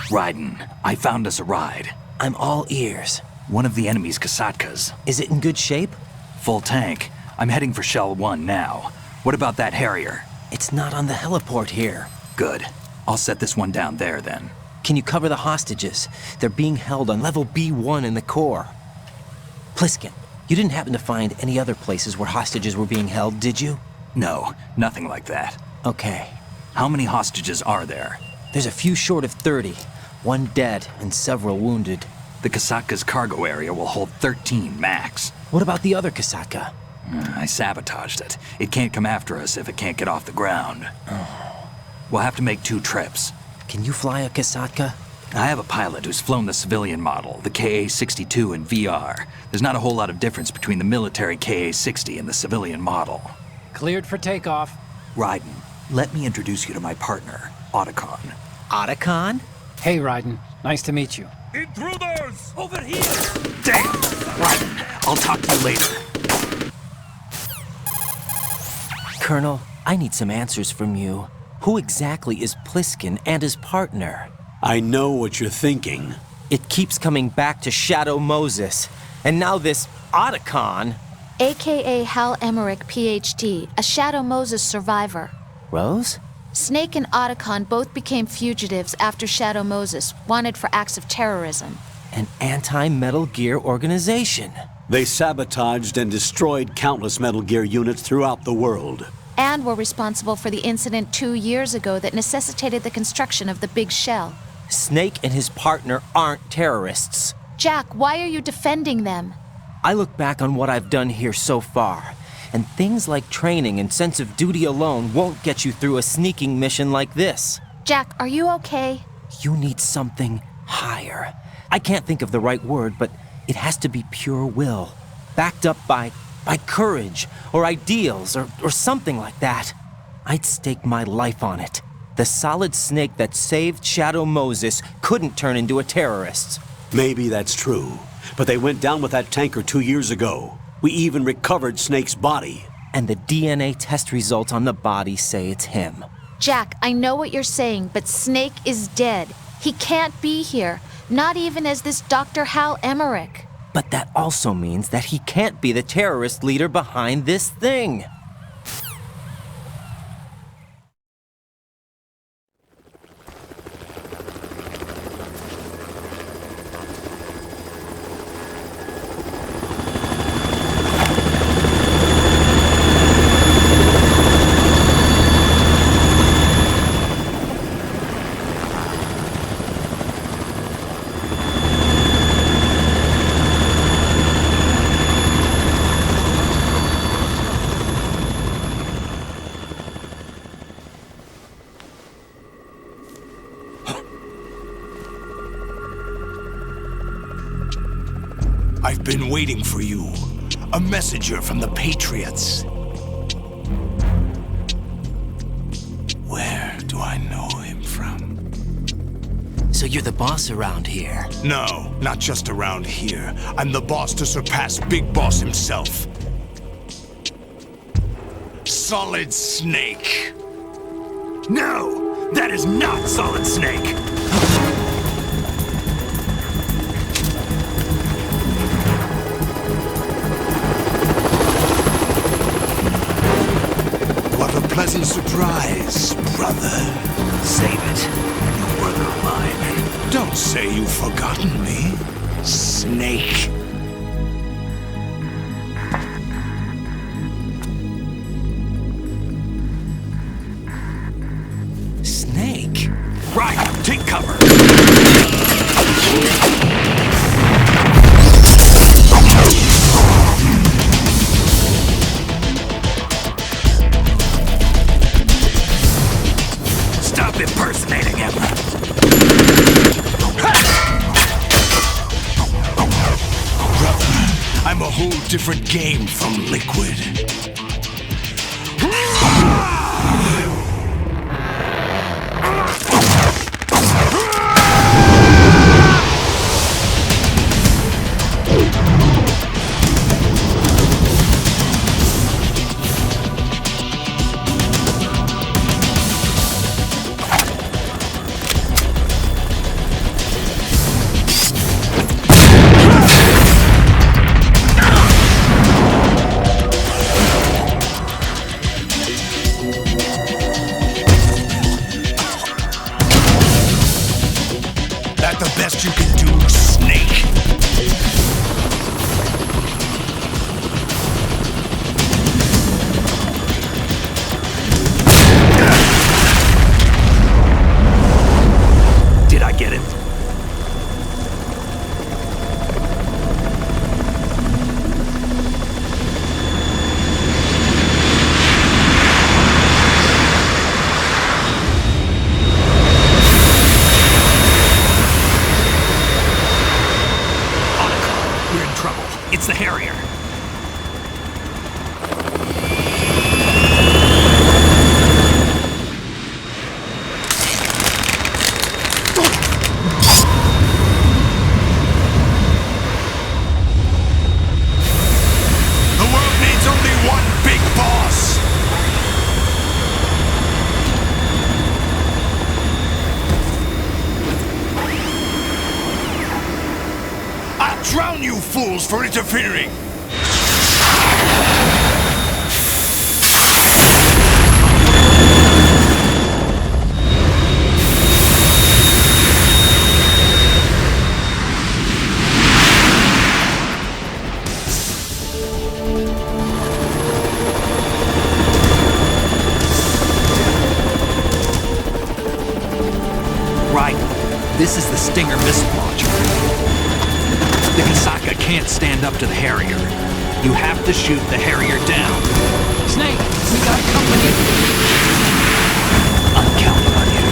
Raiden, I found us a ride. I'm all ears. One of the enemy's Kasatkas. Is it in good shape? Full tank. I'm heading for Shell 1 now. What about that Harrier? It's not on the heliport here. Good. I'll set this one down there then. Can you cover the hostages? They're being held on level B1 in the core. Pliskin, you didn't happen to find any other places where hostages were being held, did you? No, nothing like that. Okay. How many hostages are there? There's a few short of 30. One dead and several wounded. The Kasatka's cargo area will hold 13 max. What about the other Kasatka? I sabotaged it. It can't come after us if it can't get off the ground. We'll have to make 2 trips. Can you fly a Kasatka? I have a pilot who's flown the civilian model, the KA-62 in VR. There's not a whole lot of difference between the military KA-60 and the civilian model. Cleared for takeoff. Raiden, let me introduce you to my partner, Otacon. Otacon? Hey, Raiden. Nice to meet you. Intruders! Over here! Damn! Raiden, I'll talk to you later. Colonel, I need some answers from you. Who exactly is Pliskin and his partner? I know what you're thinking. It keeps coming back to Shadow Moses. And now this Otacon. AKA Hal Emmerich, PhD, a Shadow Moses survivor. Rose? Snake and Otacon both became fugitives after Shadow Moses, wanted for acts of terrorism. An anti-Metal Gear organization. They sabotaged and destroyed countless Metal Gear units throughout the world. And were responsible for the incident 2 years ago that necessitated the construction of the Big Shell. Snake and his partner aren't terrorists. Jack, why are you defending them? I look back on what I've done here so far, and things like training and sense of duty alone won't get you through a sneaking mission like this. Jack, are you okay? You need something higher. I can't think of the right word, but it has to be pure will, backed up by courage, or ideals, or something like that. I'd stake my life on it. The solid Snake that saved Shadow Moses couldn't turn into a terrorist. Maybe that's true, but they went down with that tanker 2 years ago. We even recovered Snake's body. And the DNA test results on the body say it's him. Jack, I know what you're saying, but Snake is dead. He can't be here, not even as this Dr. Hal Emmerich. But that also means that he can't be the terrorist leader behind this thing. I've been waiting for you. A messenger from the Patriots. Where do I know him from? So you're the boss around here? No, not just around here. I'm the boss to surpass Big Boss himself. Solid Snake. No! That is not Solid Snake! What a pleasant surprise, brother. Save it. You brother of mine. Don't say you've forgotten me, Snake. Snake? Right, take cover! Stop impersonating him! Brother, I'm a whole different game from Liquid. fools for interfering! This is the Stinger missile launcher. The Kasaka can't stand up to the Harrier. You have to shoot the Harrier down. Snake, we got company. I'm counting on you.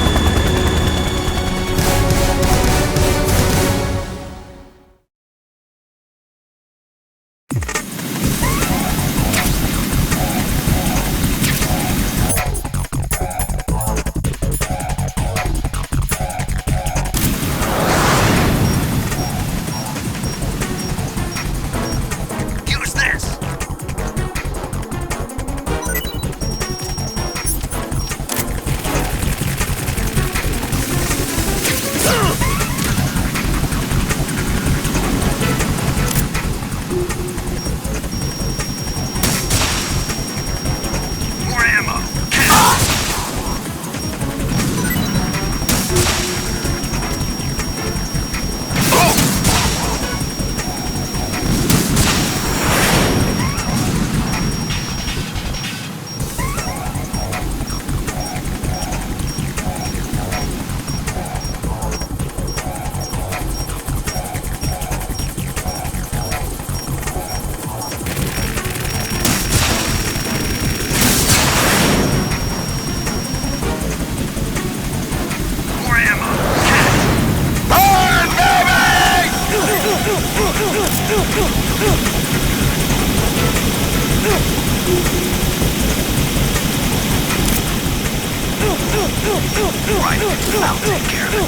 Right, I'll take care of it.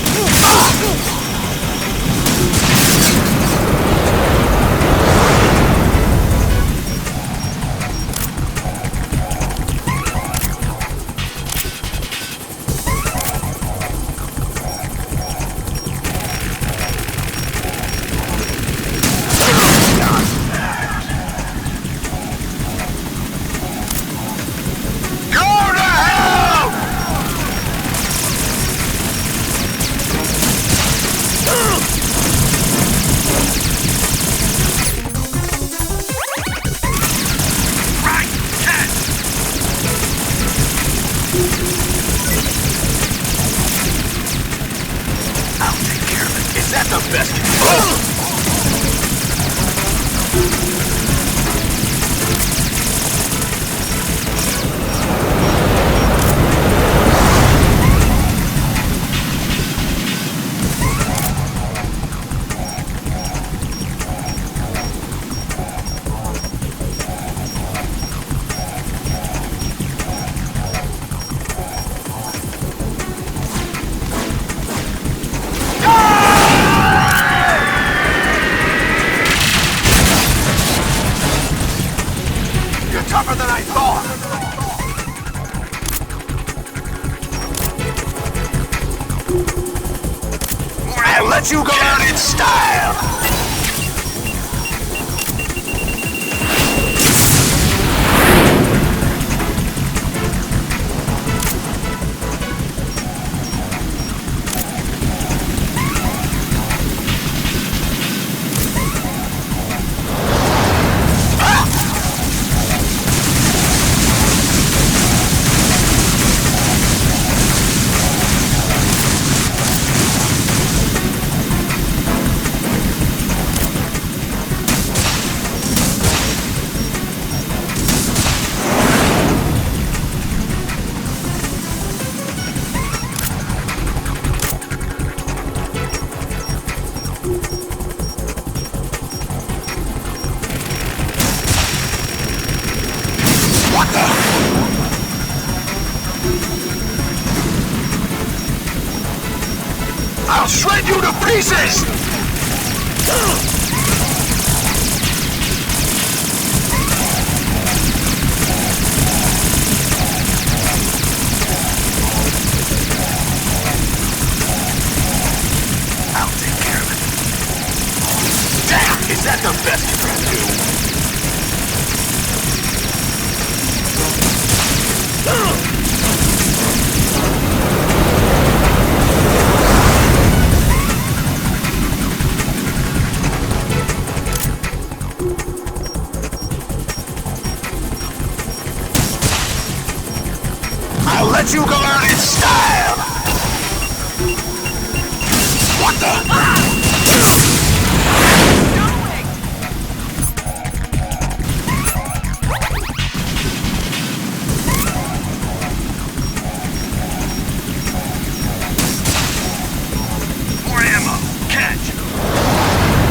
Let you go out in style! I'll shred you to pieces! I'll take care of it. Damn! Is that the best? let you go out in style! What the? More ammo. Catch.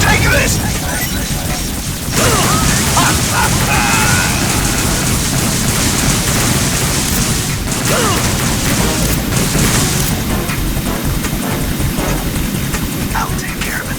Take this! I'll take care of it.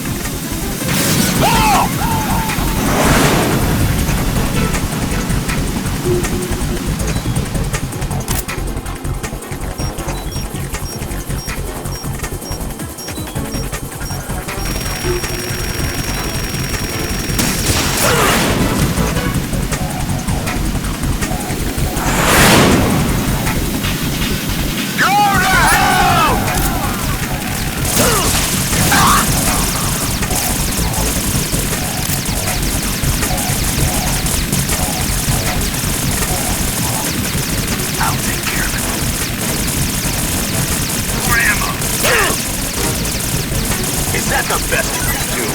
Is that the best you can do?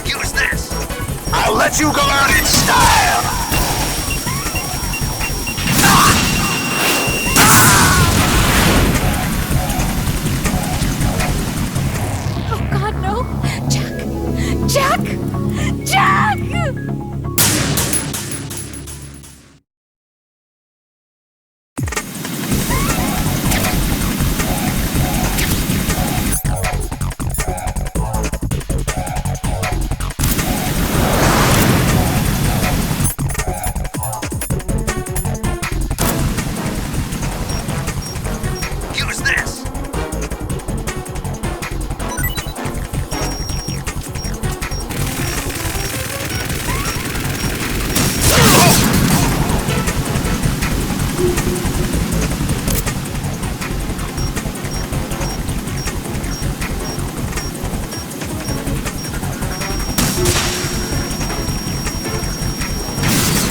Use this. I'll let you go out in style! Oh God, no! Jack! Jack! Jack! Use this!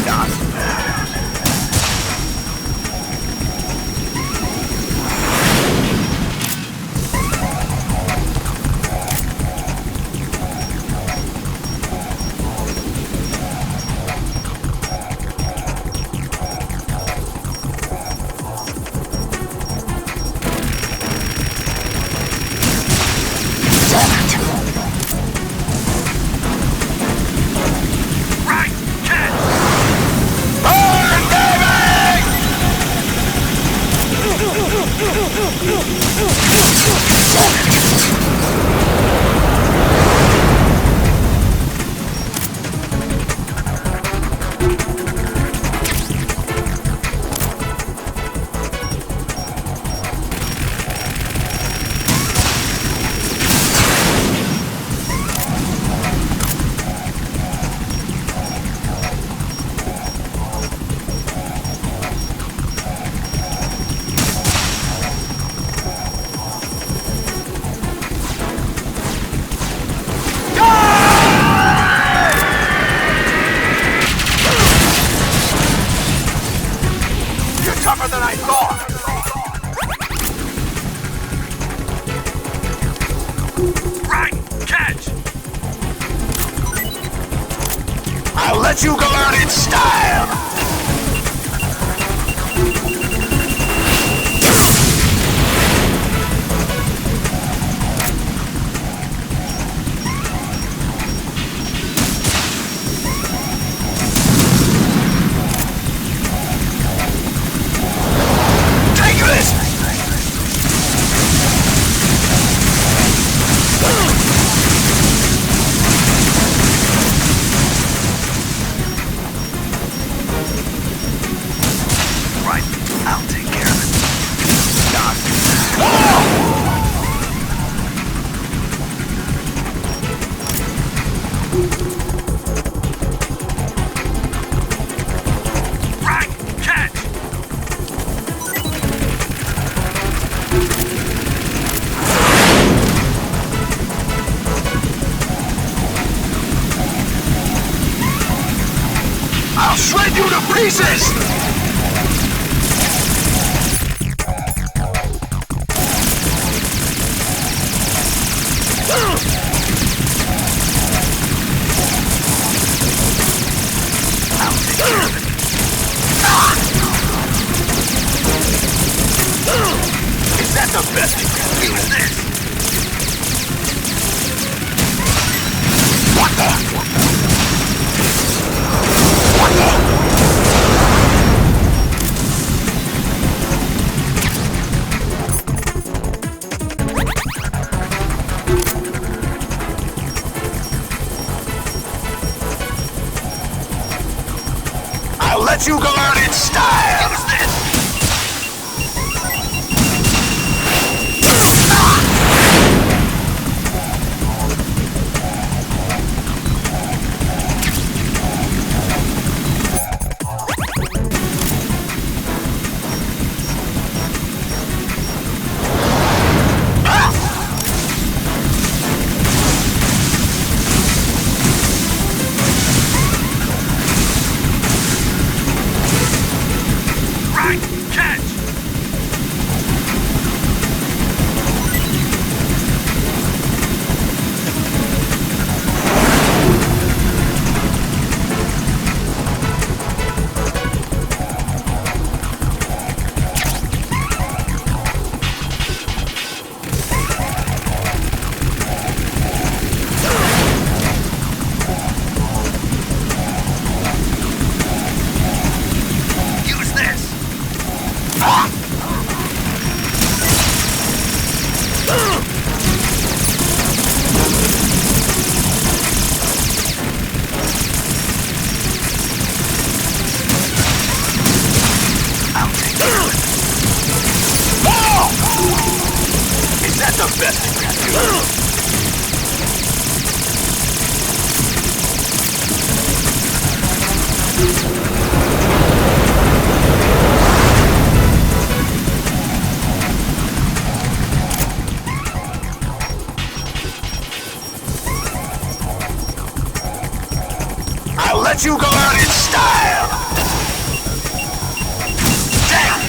Not bad. Right, catch! Burn, baby! You're tougher than I thought! Right, catch! I'll let you go out in style! Take this! I'll shred you to pieces! Is that the best you can do? Is this? What the? What the? I'll let you go out in style! Use this! Right, catch! Use this! I'll take care of it. Is that the best you can do? I'll let you go out in style! Damn!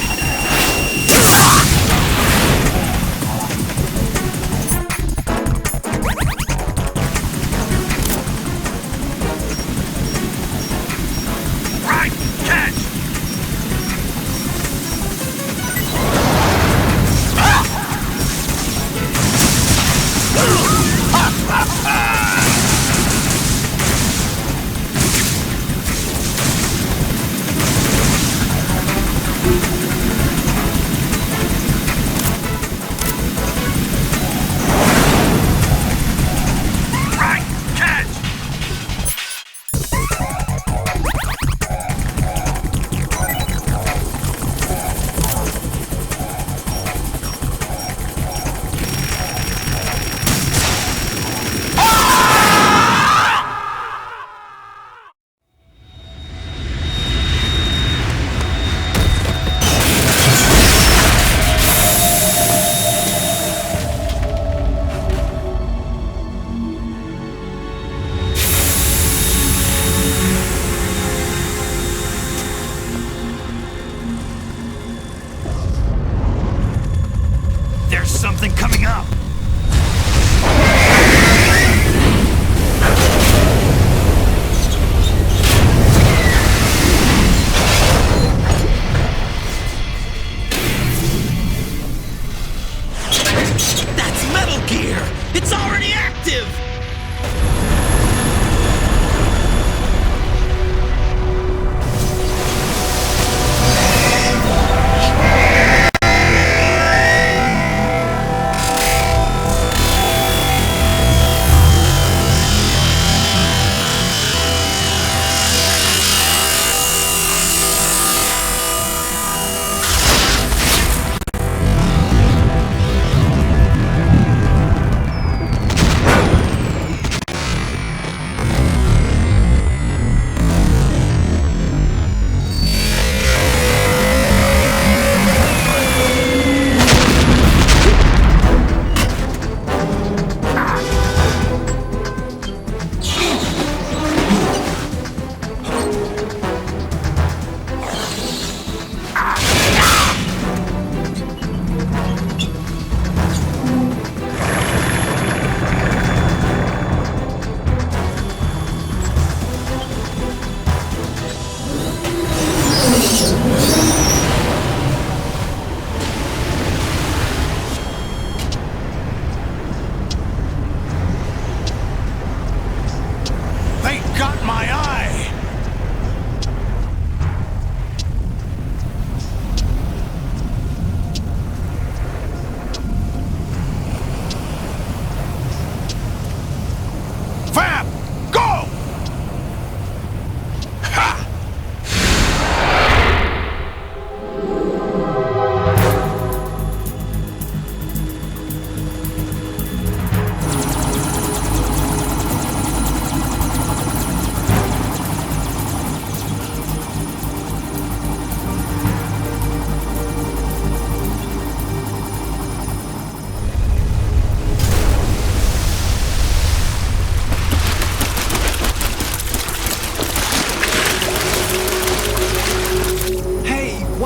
Right, catch!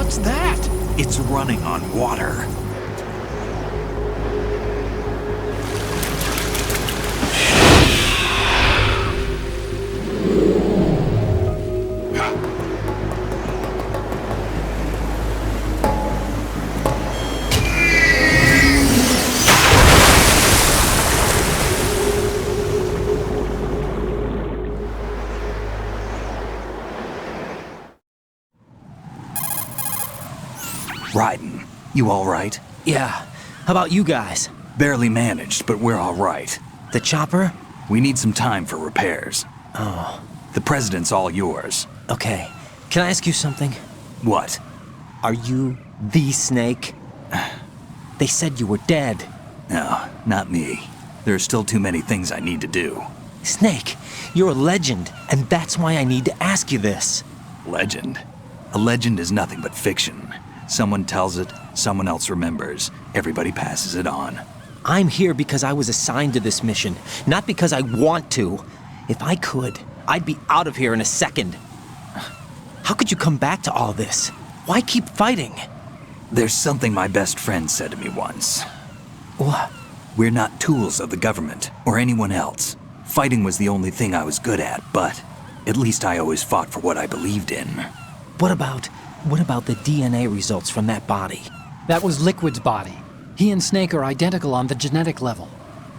What's that? It's running on water. Raiden, you all right? Yeah. How about you guys? Barely managed, but we're all right. The chopper? We need some time for repairs. Oh. The president's all yours. Okay. Can I ask you something? What? Are you the Snake? They said you were dead. No, not me. There are still too many things I need to do. Snake, you're a legend, and that's why I need to ask you this. Legend? A legend is nothing but fiction. Someone tells it, someone else remembers. Everybody passes it on. I'm here because I was assigned to this mission, not because I want to. If I could, I'd be out of here in a second. How could you come back to all this? Why keep fighting? There's something my best friend said to me once. What? We're not tools of the government or anyone else. Fighting was the only thing I was good at, but at least I always fought for what I believed in. What about the DNA results from that body? That was Liquid's body. He and Snake are identical on the genetic level.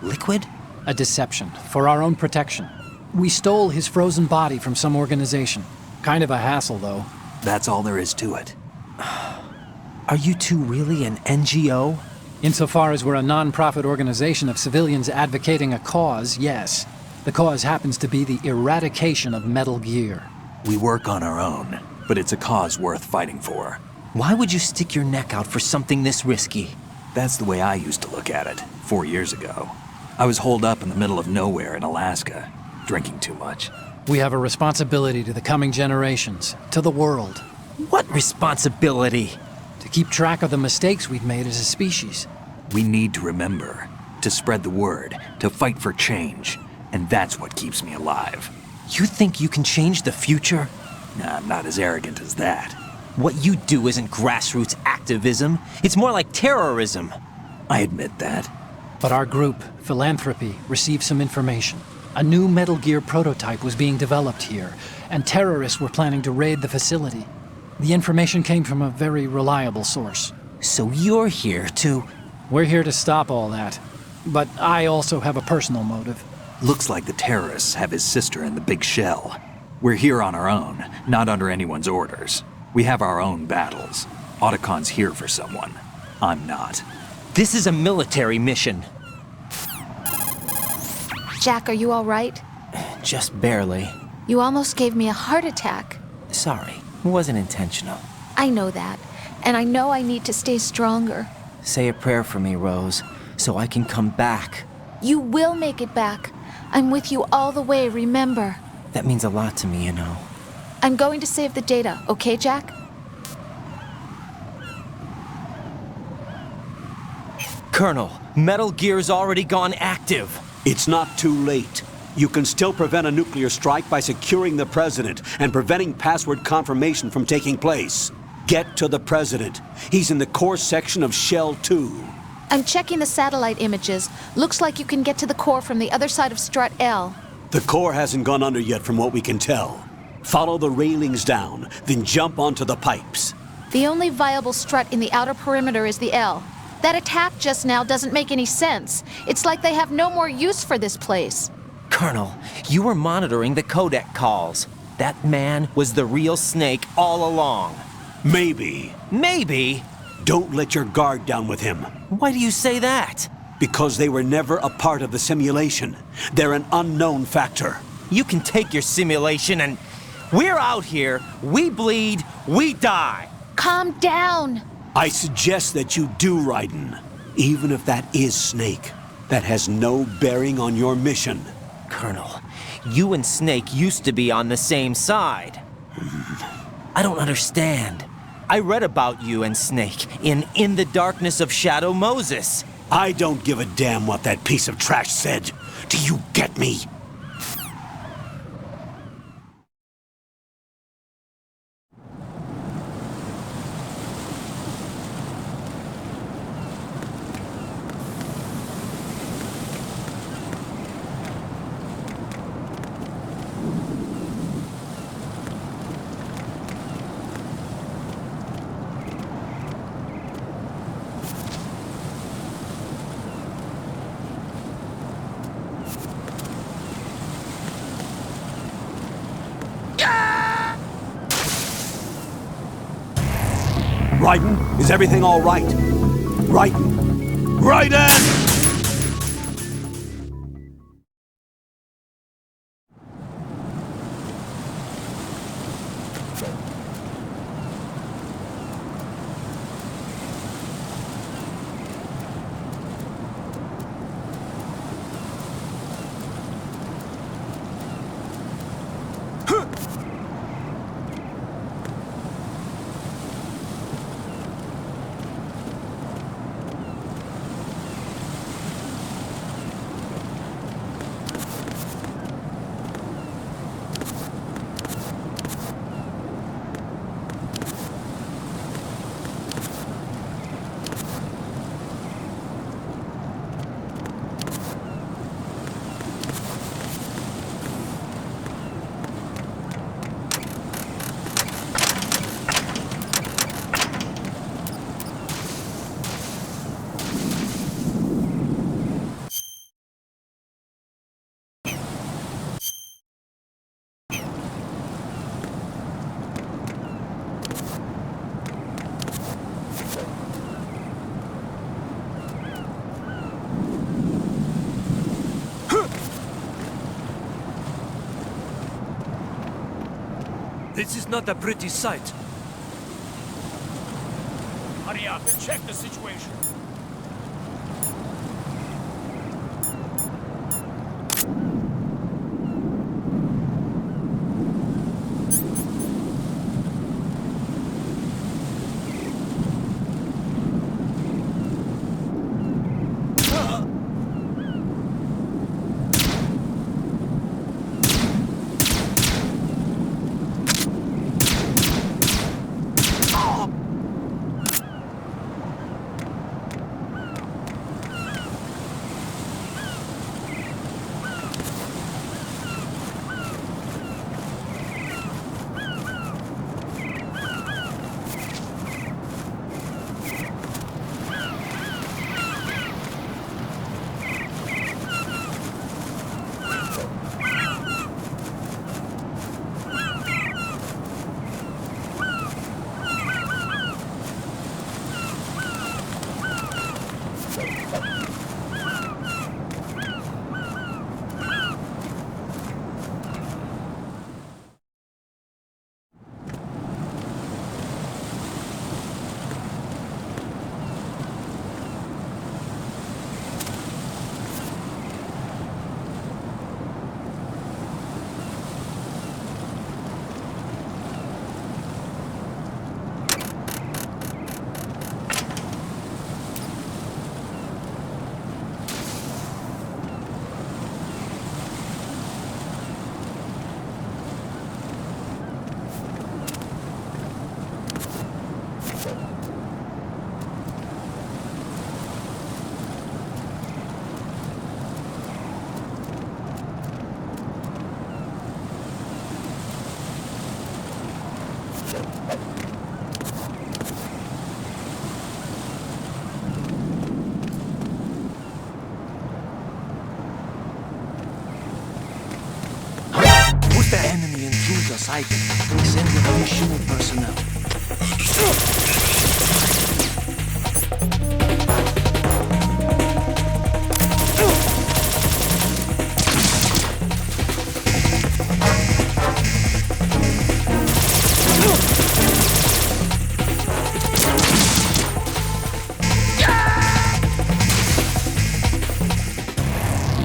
Liquid? A deception, for our own protection. We stole his frozen body from some organization. Kind of a hassle, though. That's all there is to it. Are you two really an NGO? Insofar as we're a non-profit organization of civilians advocating a cause, yes. The cause happens to be the eradication of Metal Gear. We work on our own, but it's a cause worth fighting for. Why would you stick your neck out for something this risky? That's the way I used to look at it, 4 years ago. I was holed up in the middle of nowhere in Alaska, drinking too much. We have a responsibility to the coming generations, to the world, What responsibility? to keep track of the mistakes we've made as a species. We need to remember, to spread the word, to fight for change, and that's what keeps me alive. You think you can change the future? Nah, I'm not as arrogant as that. What you do isn't grassroots activism. It's more like terrorism. I admit that. But our group, Philanthropy, received some information. A new Metal Gear prototype was being developed here, and terrorists were planning to raid the facility. The information came from a very reliable source. So you're here to... We're here to stop all that. But I also have a personal motive. Looks like the terrorists have his sister in the big shell. We're here on our own, not under anyone's orders. We have our own battles. Otacon's here for someone. I'm not. This is a military mission. Jack, are you all right? Just barely. You almost gave me a heart attack. Sorry, it wasn't intentional. I know that, and I know I need to stay stronger. Say a prayer for me, Rose, so I can come back. You will make it back. I'm with you all the way, remember. That means a lot to me, you know. I'm going to save the data, okay, Jack? Colonel, Metal Gear's already gone active. It's not too late. You can still prevent a nuclear strike by securing the president and preventing password confirmation from taking place. Get to the president. He's in the core section of Shell 2. I'm checking the satellite images. Looks like you can get to the core from the other side of Strut L. The core hasn't gone under yet from what we can tell. Follow the railings down, then jump onto the pipes. The only viable strut in the outer perimeter is the L. That attack just now doesn't make any sense. It's like they have no more use for this place. Colonel, you were monitoring the codec calls. That man was the real Snake all along. Maybe. Maybe? Don't let your guard down with him. Why do you say that? Because they were never a part of the simulation. They're an unknown factor. You can take your simulation and... We're out here, we bleed, we die. Calm down. I suggest that you do, Raiden. Even if that is Snake. That has no bearing on your mission. Colonel, you and Snake used to be on the same side. I don't understand. I read about you and Snake in the Darkness of Shadow Moses. I don't give a damn what that piece of trash said. Do you get me? Raiden, is everything all right? Raiden! Raiden! This is not a pretty sight. Hurry up and check the situation. Push the enemy into the sight. Send additional personnel.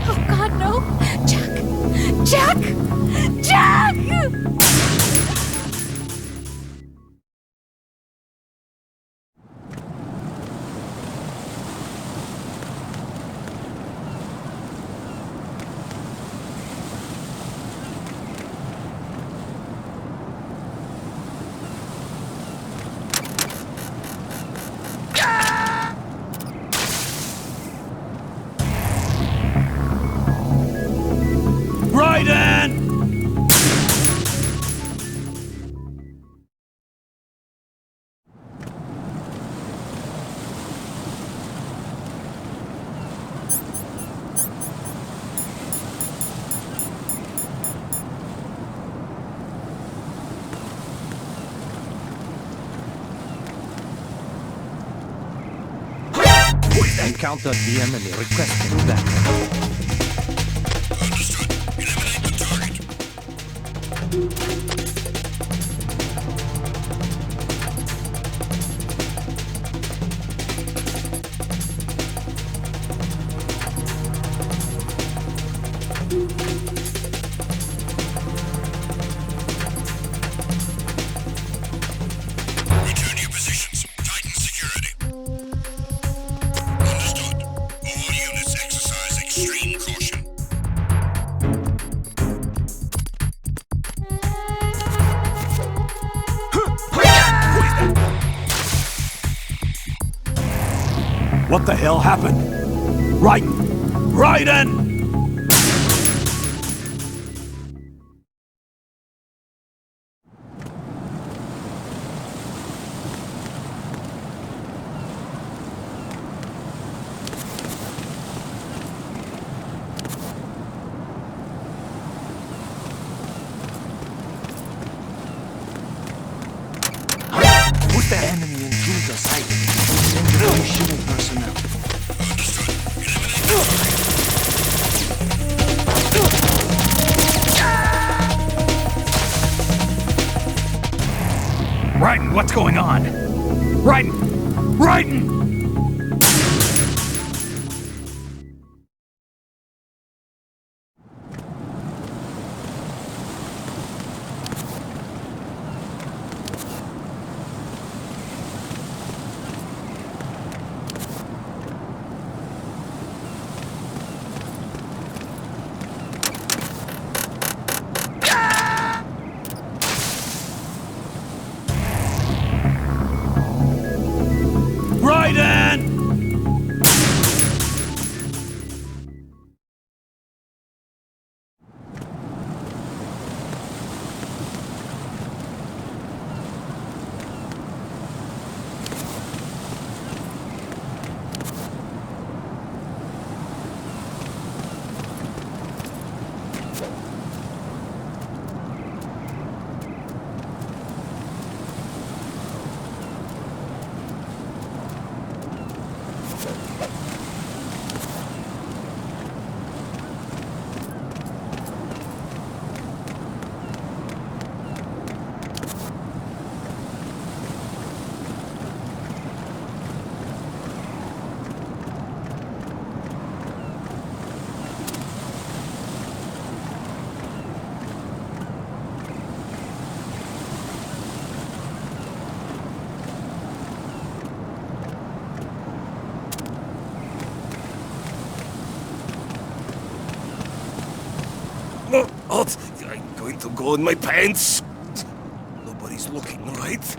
Oh God, no! Jack! Jack! Jack! Encountered the enemy requesting backup. Understood. Eliminate the target. Return your positions. Tighten security. Understood. All units exercise extreme caution. What the hell happened? Raiden! Raiden! Put the enemy intruder sighted. Send additional personnel. Raiden, what's going on? Raiden! Raiden! Raiden! What? I'm going to go in my pants. Nobody's looking, right?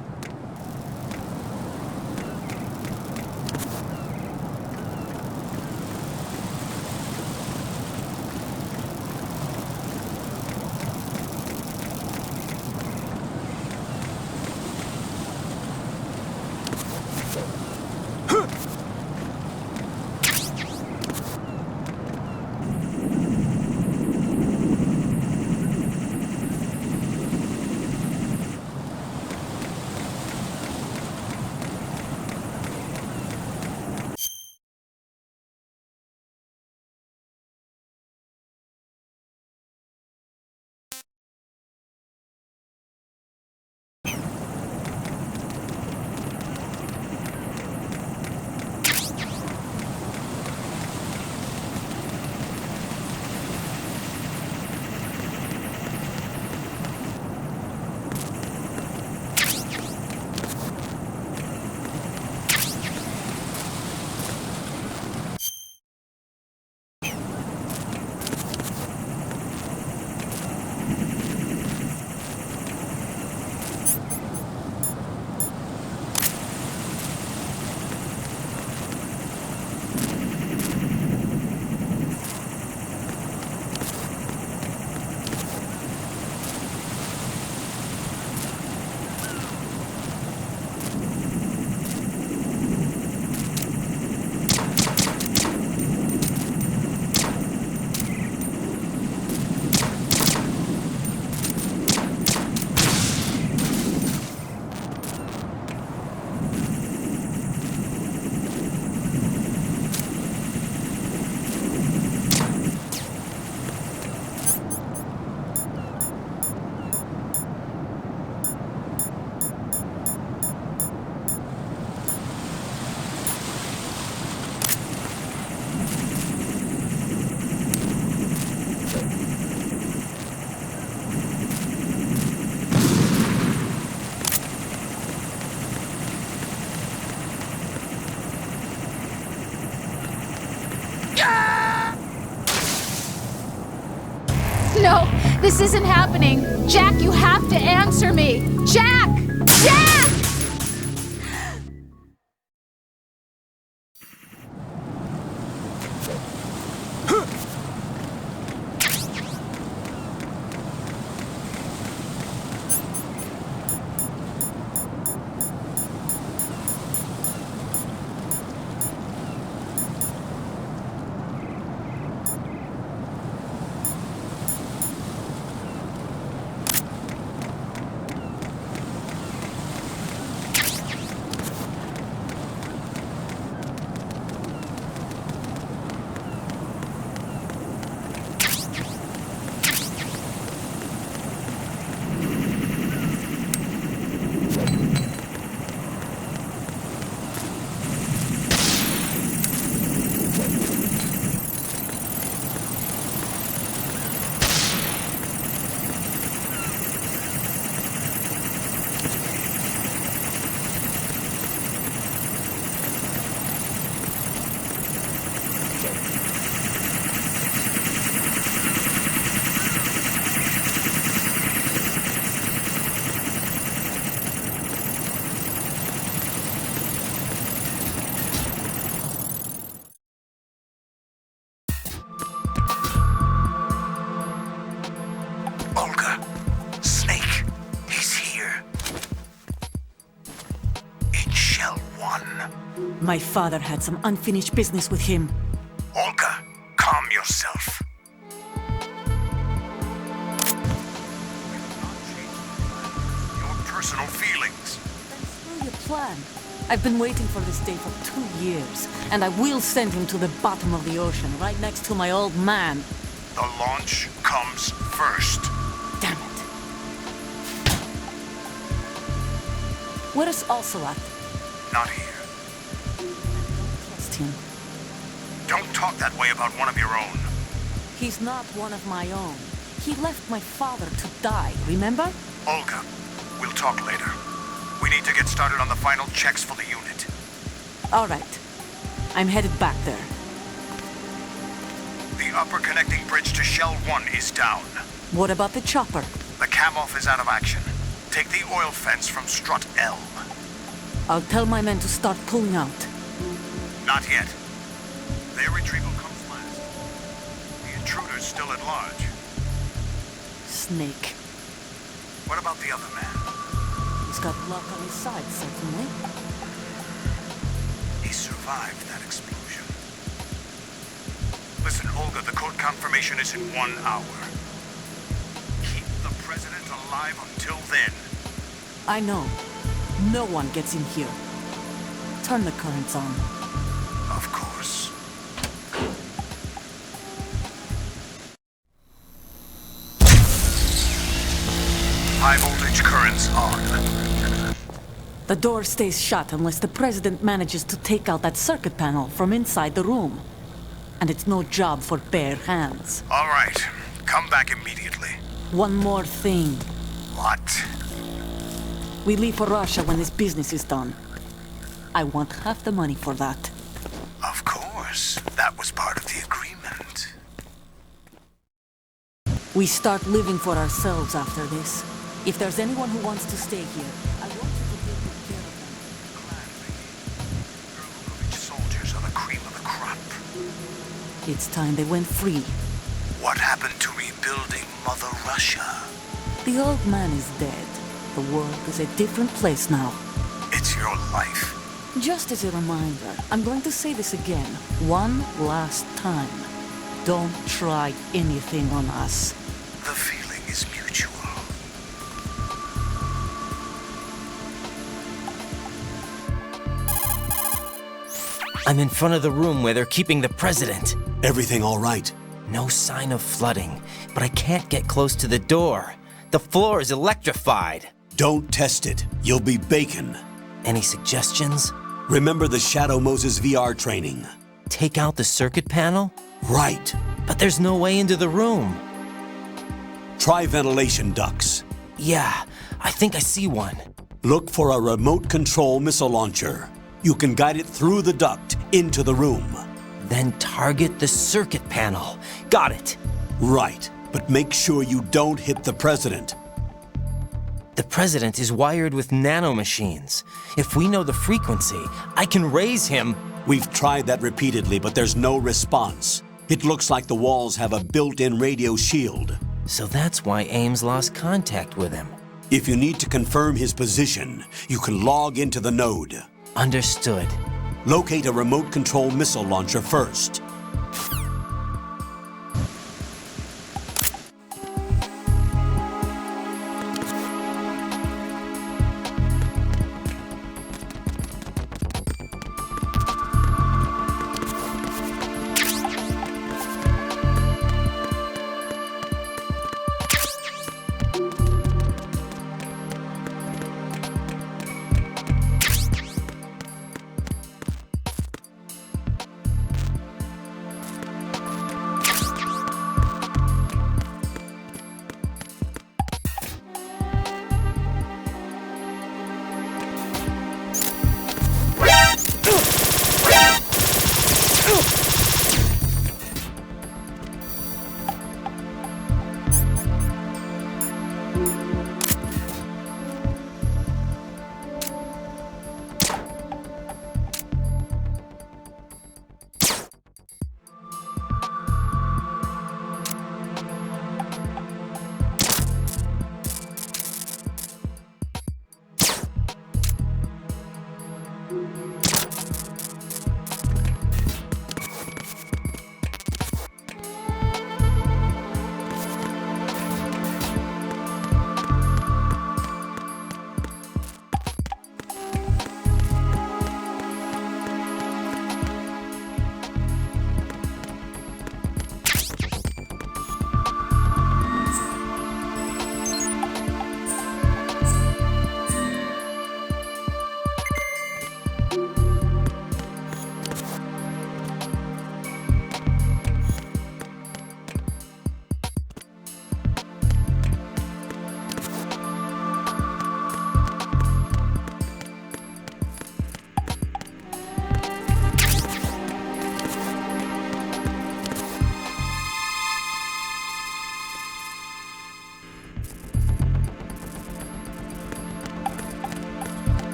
This isn't happening. Jack, you have to answer me. Jack! Jack! My father had some unfinished business with him. Olga, calm yourself. Your personal feelings. That's still your plan. I've been waiting for this day for 2 years, and I will send him to the bottom of the ocean, right next to my old man. The launch comes first. Damn it. Where's Ocelot? Not here. Trust him. Don't talk that way about one of your own. He's not one of my own. He left my father to die, remember? Olga, we'll talk later. We need to get started on the final checks for the unit. All right. I'm headed back there. The upper connecting bridge to Shell 1 is down. What about the chopper? The cam-off is out of action. Take the oil fence from strut L. I'll tell my men to start pulling out. Not yet. Their retrieval comes last. The intruder's still at large. Snake. What about the other man? He's got luck on his side, certainly. He survived that explosion. Listen, Olga, the code confirmation is in 1 hour. Keep the president alive until then. I know. No one gets in here. Turn the currents on. Of course. High voltage currents on. The door stays shut unless the president manages to take out that circuit panel from inside the room. And it's no job for bare hands. All right. Come back immediately. One more thing. What? We leave for Russia when this business is done. I want half the money for that. Of course. That was part of the agreement. We start living for ourselves after this. If there's anyone who wants to stay here, I want you to take good care of them. Soldiers are the cream of the crop. It's time they went free. What happened to rebuilding Mother Russia? The old man is dead. The world is a different place now. It's your life. Just as a reminder, I'm going to say this again, one last time. Don't try anything on us. The feeling is mutual. I'm in front of the room where they're keeping the president. Everything all right? No sign of flooding, but I can't get close to the door. The floor is electrified. Don't test it. You'll be bacon. Any suggestions? Remember the Shadow Moses VR training. Take out the circuit panel? Right. But there's no way into the room. Try ventilation ducts. Yeah, I think I see one. Look for a remote control missile launcher. You can guide it through the duct into the room. Then target the circuit panel. Got it. Right. But make sure you don't hit the president. The president is wired with nanomachines. If we know the frequency, I can raise him. We've tried that repeatedly, but there's no response. It looks like the walls have a built-in radio shield. So that's why Ames lost contact with him. If you need to confirm his position, you can log into the node. Understood. Locate a remote control missile launcher first.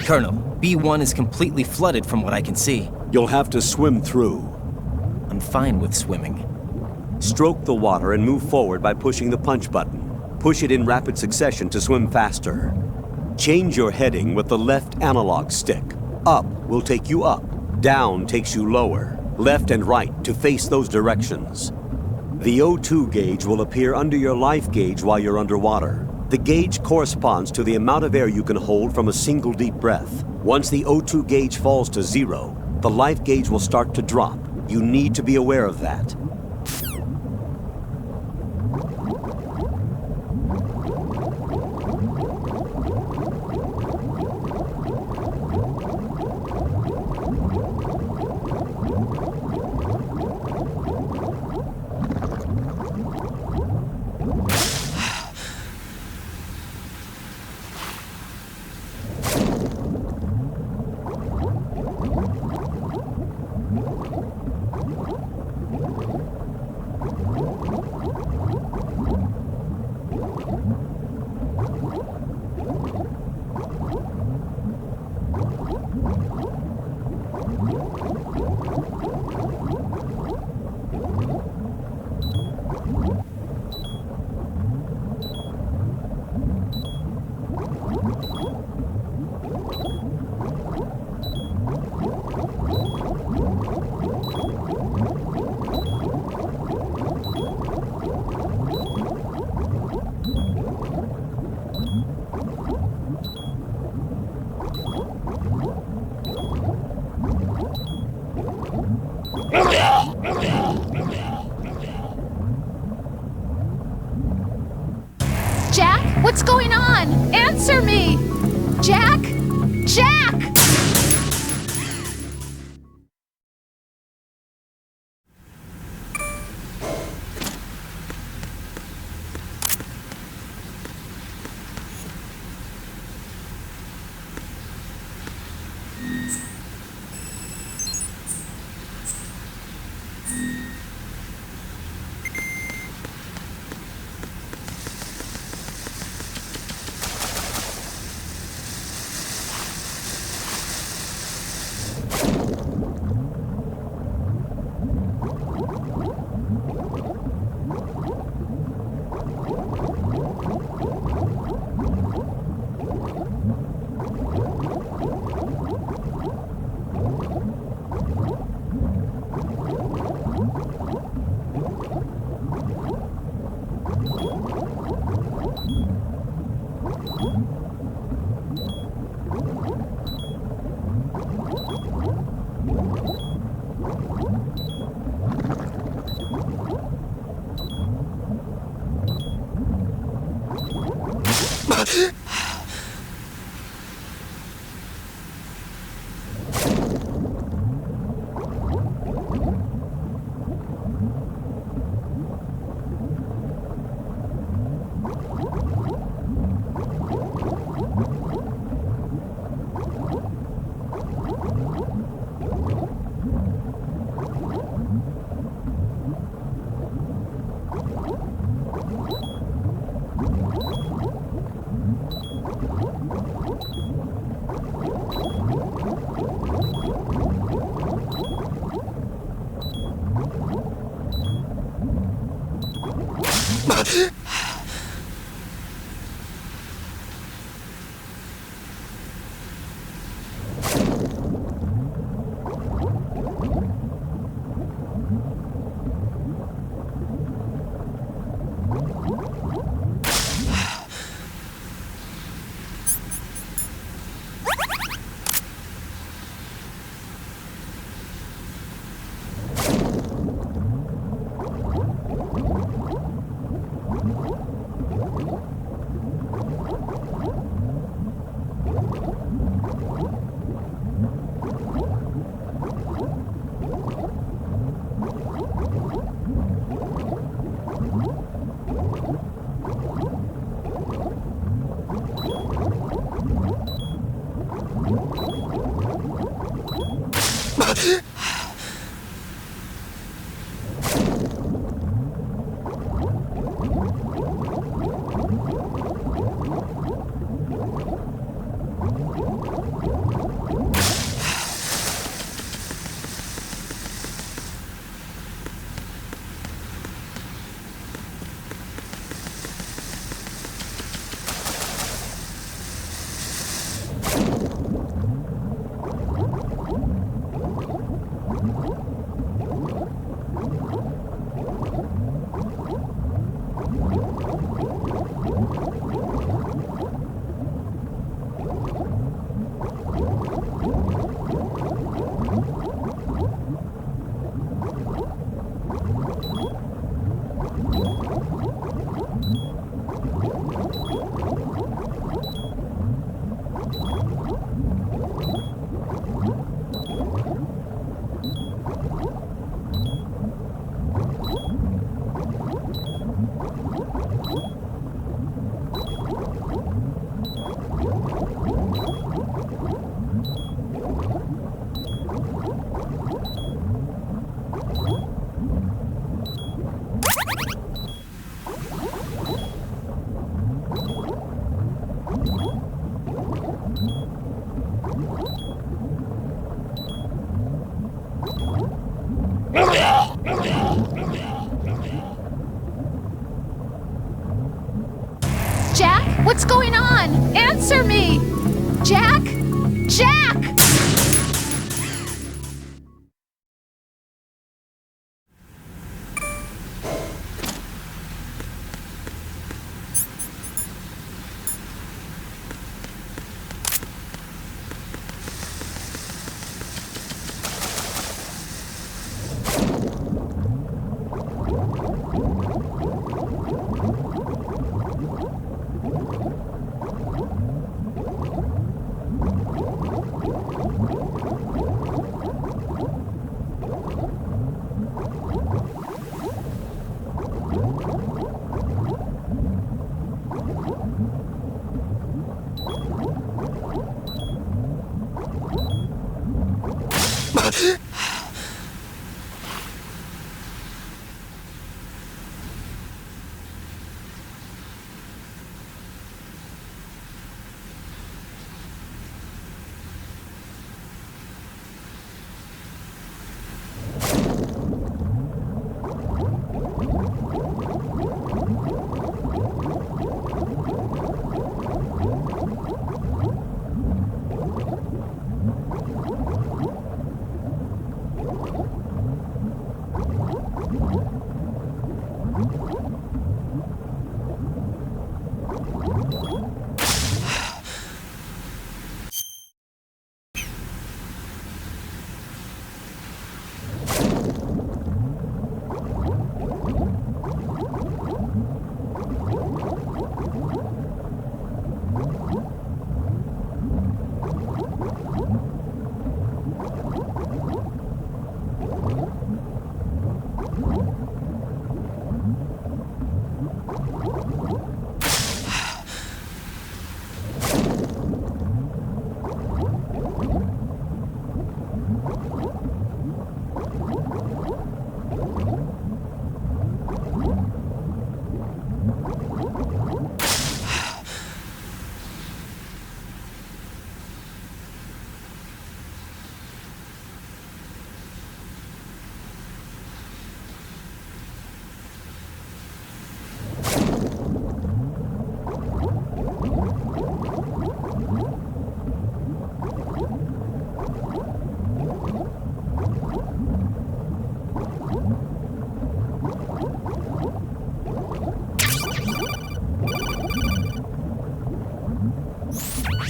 Colonel, B1 is completely flooded from what I can see. You'll have to swim through. I'm fine with swimming. Stroke the water and move forward by pushing the punch button. Push it in rapid succession to swim faster. Change your heading with the left analog stick. Up will take you up. Down takes you lower. Left and right to face those directions. The O2 gauge will appear under your life gauge while you're underwater. The gauge corresponds to the amount of air you can hold from a single deep breath. Once the O2 gauge falls to 0, the life gauge will start to drop. You need to be aware of that. Jack, what's going on? Answer me! Jack? Jack! What's going on? Answer me! Jack? Jack!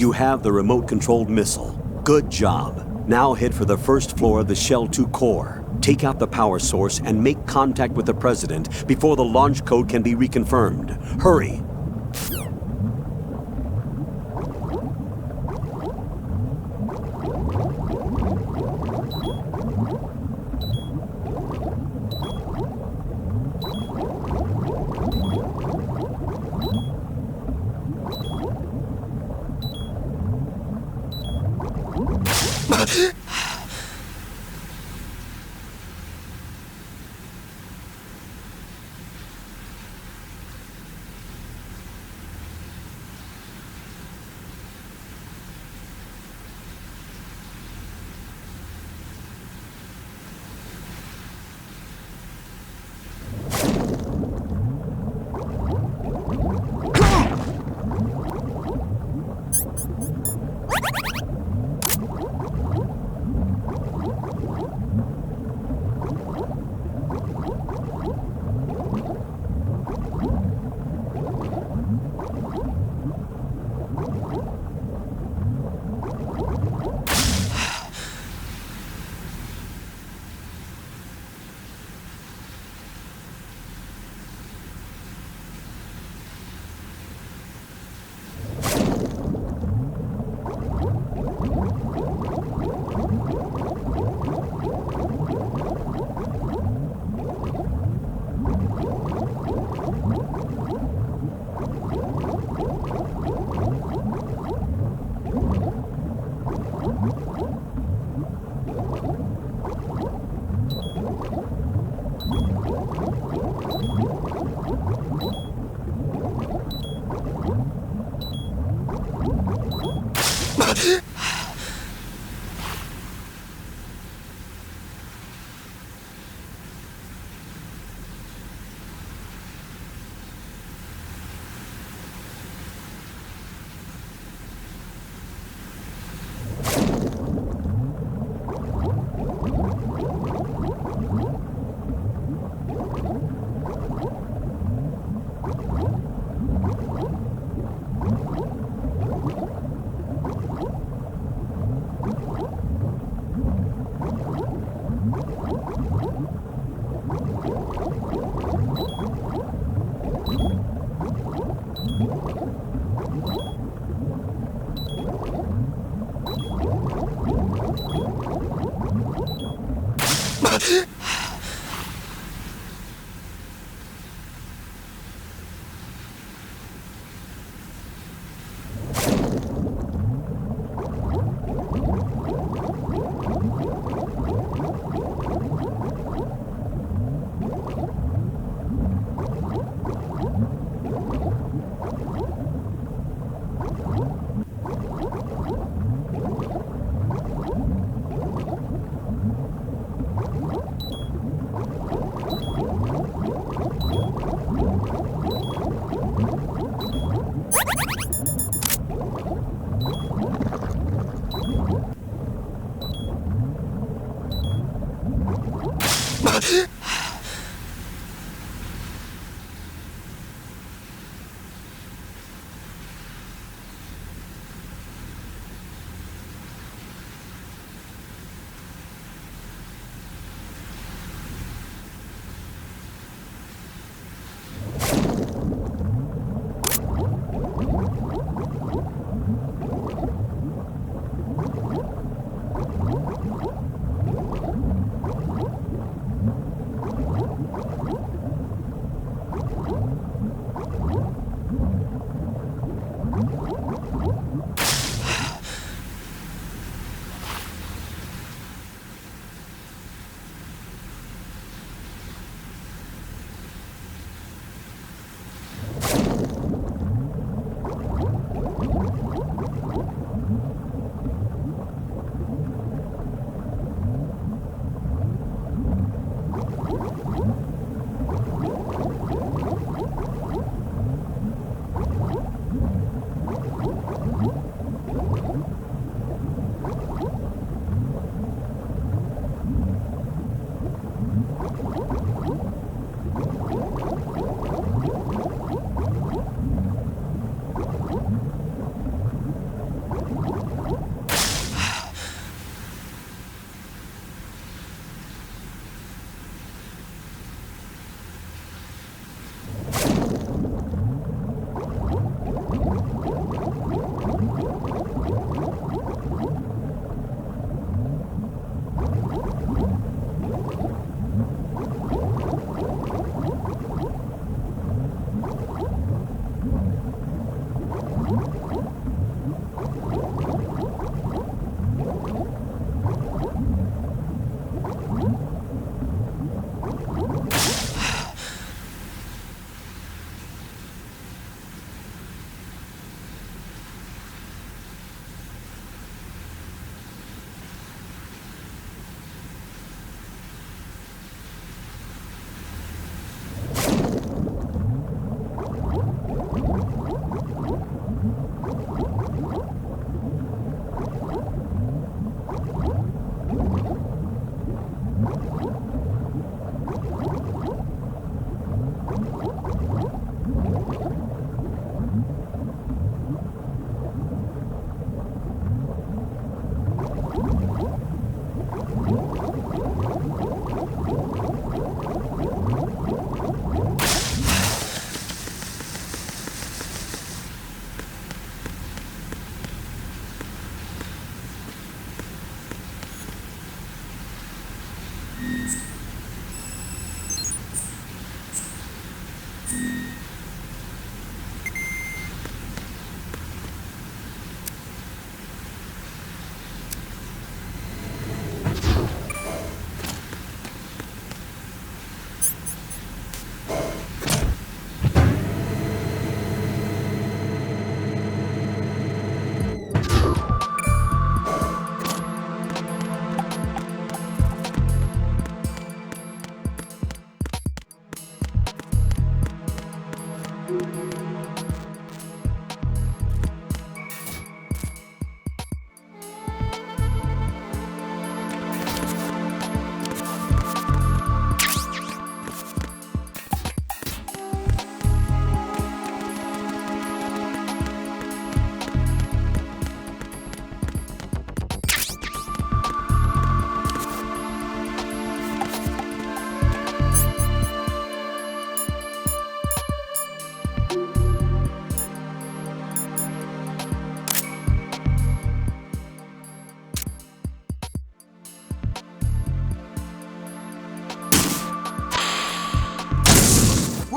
You have the remote-controlled missile. Good job. Now head for the first floor of the Shell 2 core. Take out the power source and make contact with the President before the launch code can be reconfirmed. Hurry!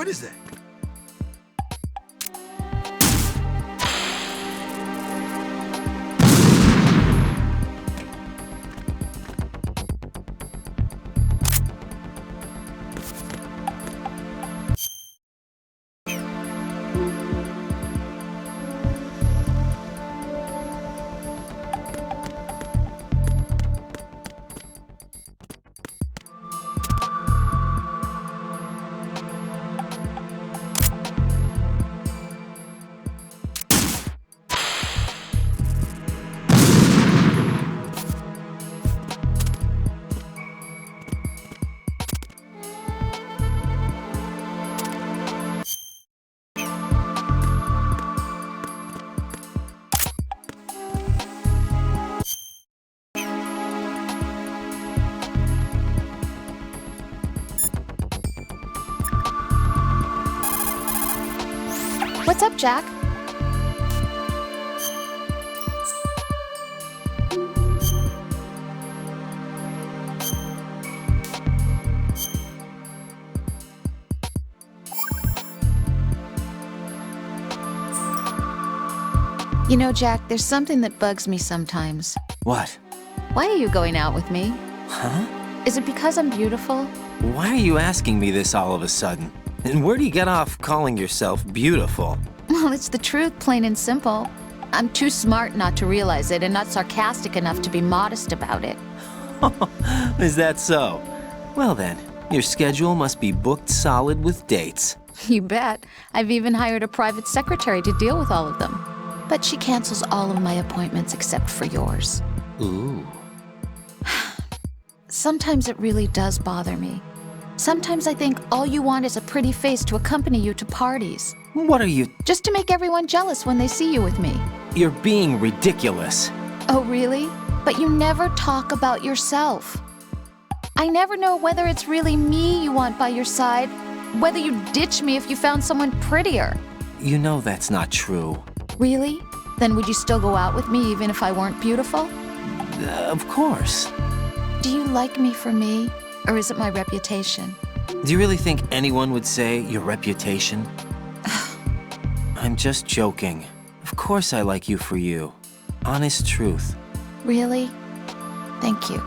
What is that? What's up, Jack? You know, Jack, there's something that bugs me sometimes. What? Why are you going out with me? Huh? Is it because I'm beautiful? Why are you asking me this all of a sudden? And where do you get off calling yourself beautiful? Well, it's the truth, plain and simple. I'm too smart not to realize it and not sarcastic enough to be modest about it. Is that so? Well then, your schedule must be booked solid with dates. You bet. I've even hired a private secretary to deal with all of them. But she cancels all of my appointments except for yours. Ooh. Sometimes it really does bother me. Sometimes I think all you want is a pretty face to accompany you to parties. What are you... Just to make everyone jealous when they see you with me. You're being ridiculous. Oh, really? But you never talk about yourself. I never know whether it's really me you want by your side, whether you'd ditch me if you found someone prettier. You know that's not true. Really? Then would you still go out with me even if I weren't beautiful? Of course. Do you like me for me, or is it my reputation? Do you really think anyone would say your reputation? I'm just joking. Of course I like you for you. Honest truth. Really? Thank you.